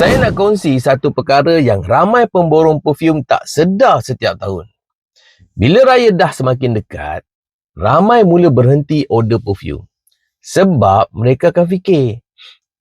Saya nak kongsi satu perkara yang ramai pemborong perfume tak sedar setiap tahun. Bila raya dah semakin dekat, ramai mula berhenti order perfume. Sebab mereka akan fikir,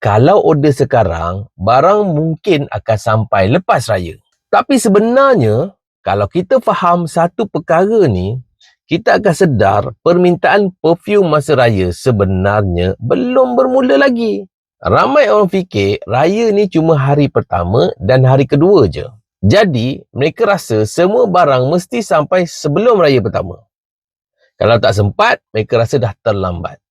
kalau order sekarang, barang mungkin akan sampai lepas raya. Tapi sebenarnya, kalau kita faham satu perkara ni, kita akan sedar permintaan perfume masa raya sebenarnya belum bermula lagi. Ramai orang fikir raya ni cuma hari pertama dan hari kedua je. Jadi, mereka rasa semua barang mesti sampai sebelum raya pertama. Kalau tak sempat, mereka rasa dah terlambat.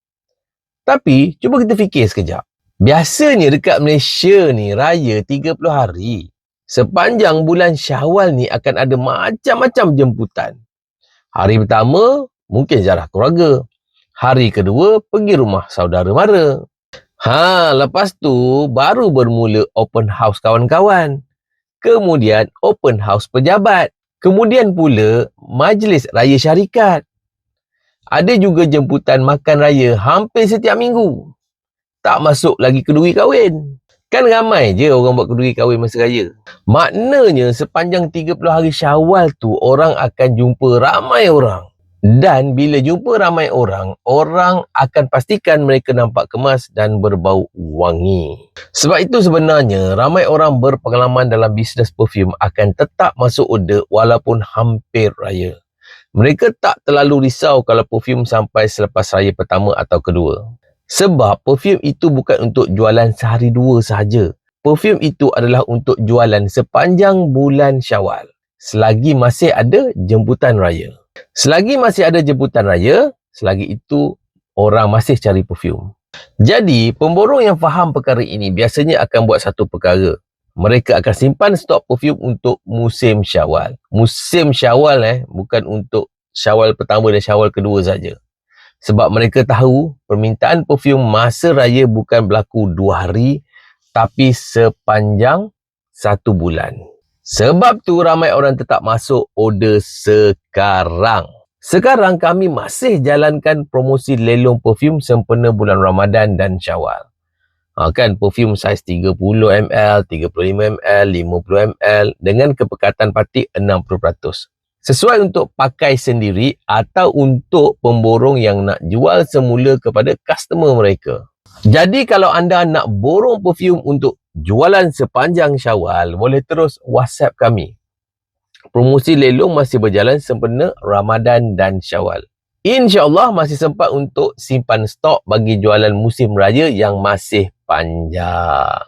Tapi, cuba kita fikir sekejap. Biasanya dekat Malaysia ni, raya 30 hari. Sepanjang bulan Syawal ni akan ada macam-macam jemputan. Hari pertama, mungkin ziarah keluarga. Hari kedua, pergi rumah saudara mara. Lepas tu baru bermula open house kawan-kawan. Kemudian open house pejabat. Kemudian pula majlis raya syarikat. Ada juga jemputan makan raya hampir setiap minggu. Tak masuk lagi kenduri kahwin. Kan ramai je orang buat kenduri kahwin masa raya. Maknanya sepanjang 30 hari Syawal tu orang akan jumpa ramai orang. Dan bila jumpa ramai orang, orang akan pastikan mereka nampak kemas dan berbau wangi. Sebab itu sebenarnya, ramai orang berpengalaman dalam bisnes perfume akan tetap masuk order walaupun hampir raya. Mereka tak terlalu risau kalau perfume sampai selepas raya pertama atau kedua. Sebab perfume itu bukan untuk jualan sehari dua sahaja. Perfume itu adalah untuk jualan sepanjang bulan Syawal. Selagi masih ada jemputan raya. Selagi masih ada jemputan raya, selagi itu orang masih cari perfume. Jadi, pemborong yang faham perkara ini biasanya akan buat satu perkara. Mereka akan simpan stok perfume untuk musim Syawal. Musim Syawal bukan untuk Syawal pertama dan Syawal kedua saja. Sebab mereka tahu permintaan perfume masa raya bukan berlaku 2 hari, tapi sepanjang 1 bulan. Sebab tu ramai orang tetap masuk order sekarang. Sekarang kami masih jalankan promosi lelong perfume sempena bulan Ramadan dan Syawal. Kan perfume saiz 30ml, 35ml, 50ml dengan kepekatan patik 60%. Sesuai untuk pakai sendiri atau untuk pemborong yang nak jual semula kepada customer mereka. Jadi kalau anda nak borong perfume untuk jualan sepanjang Syawal, boleh terus WhatsApp kami. Promosi lelong masih berjalan sempena Ramadan dan Syawal. InsyaAllah masih sempat untuk simpan stok bagi jualan musim raya yang masih panjang.